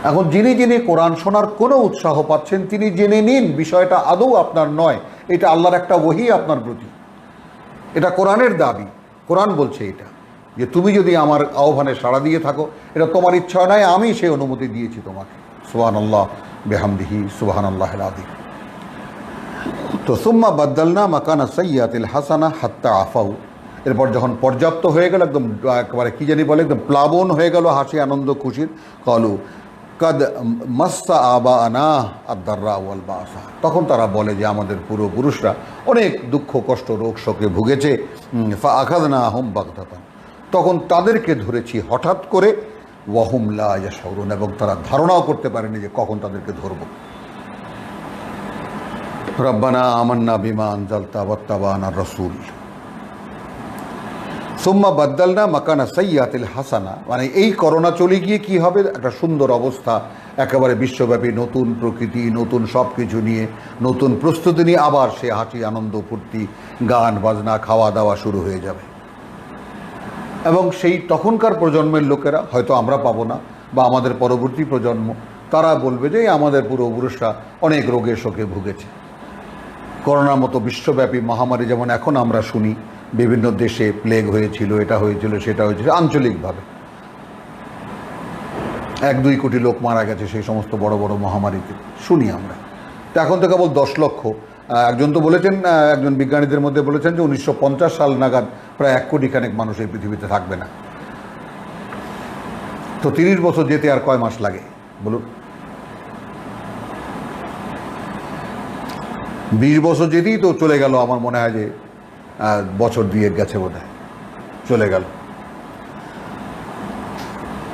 S1: এখন যিনি যিনি কোরআন শোনার কোনো উৎসাহ পাচ্ছেন, তিনি জেনে নিন বিষয়টা আদৌ আপনার নয়, এটা আল্লাহর একটা ওহী আপনার প্রতি, এটা কোরআনের দাবি। কোরআন বলছে এটা, যে তুমি যদি আমার আহ্বানে সাড়া দিয়ে থাকো, এটা তোমার ইচ্ছা নয়, আমি সেই অনুমতি দিয়েছি তোমাকে। সুবহানাল্লাহ বিহামদিহি সুবহানাল্লাহিল আযীম। তো সুম্মা বাদ্দালনা মাকানা সাইয়্যাতিল হাসানা হাত্তা আফাউ, এরপর যখন পর্যাপ্ত হয়ে গেল, একদম একেবারে কী জানি বলে, একদম প্লাবন হয়ে গেল হাসি আনন্দ খুশির, কলু কাদ মাস্সা আবা আনা আদ-দাররা ওয়াল বাসা, তখন তারা বলে যে আমাদের পূর্বপুরুষরা অনেক দুঃখ কষ্ট রোগ শোকে ভুগেছে, ফা আখাযনাহুম বাগতাতান, তখন তাদেরকে ধরেছি হঠাৎ করে, ওয়াহুম লা ইয়াশউরুন, এবং তারা ধারণাও করতে পারেনি যে কখন তাদেরকে ধরব। রব্বানা আমান্না বিমা আনজালতা ওয়াত্তাবা'না রাসূল। সুম্মা বাদ্দালনা মাকানা সাইয়্যাতিল হাসানা, মানে এই করোনা চলে গিয়ে কি হবে, একটা সুন্দর অবস্থা, একেবারে বিশ্বব্যাপী নতুন প্রকৃতি, নতুন সব কিছু নিয়ে, নতুন প্রস্তুতি নিয়ে আবার সে হাসি আনন্দ ফুর্তি গান বাজনা খাওয়া দাওয়া শুরু হয়ে যাবে। এবং সেই তখনকার প্রজন্মের লোকেরা, হয়তো আমরা পাবো না, বা আমাদের পরবর্তী প্রজন্ম, তারা বলবে যে আমাদের পূর্বপুরুষরা অনেক রোগে শোকে ভুগেছে। করোনার মতো বিশ্বব্যাপী মহামারী যেমন এখন আমরা শুনি, বিভিন্ন দেশে প্লেগ হয়েছিল, এটা হয়েছিল, সেটা হয়েছিল, আঞ্চলিকভাবে 1-2 কোটি লোক মারা গেছে সেই সমস্ত বড় বড় মহামারীতে, শুনি আমরা। তো এখন তো কেবল 10 লক্ষ। একজন তো বলেছেন, একজন বিজ্ঞানীদের মধ্যে বলেছেন যে 1950 সাল নাগাদ প্রায় 1 কোটি খানেক মানুষ এই পৃথিবীতে থাকবে না। তো 30 বছর যেতে আর কয় মাস লাগে বলুন? 20 বছর যেতেই তো চলে গেল, আমার মনে হয় যে বছর 2 গেছে বোধহয়, চলে গেল।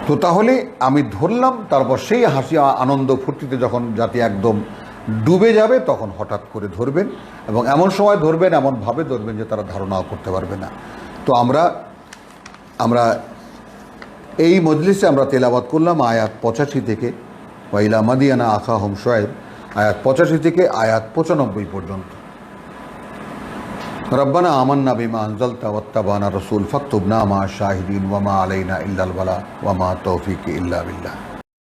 S1: তো তাহলে আমি ধরলাম, তারপর সেই হাসি আনন্দ ফুর্তিতে যখন জাতি একদম ডুবে যাবে তখন হঠাৎ করে ধরবেন, এবং এমন সময় ধরবেন, এমনভাবে ধরবেন যে তারা ধারণাও করতে পারবে না। তো আমরা এই মজলিসে আমরা তেলাওয়াত করলাম আয়াত 85 থেকে, ওয়াইলা মাদিয়ানা আখাহুম শুআয়ব, আয়াত 85 থেকে আয়াত 95 পর্যন্ত। রব্বানা আমান্না বিমা আনজালতা ওয়াত্তাবানা রাসূল ফাকতুবনা মা শাহিদিন ওয়া মা আলাইনা ইল্লাল বালা ওয়া মা তৌফিকি ইল্লা বিল্লাহ।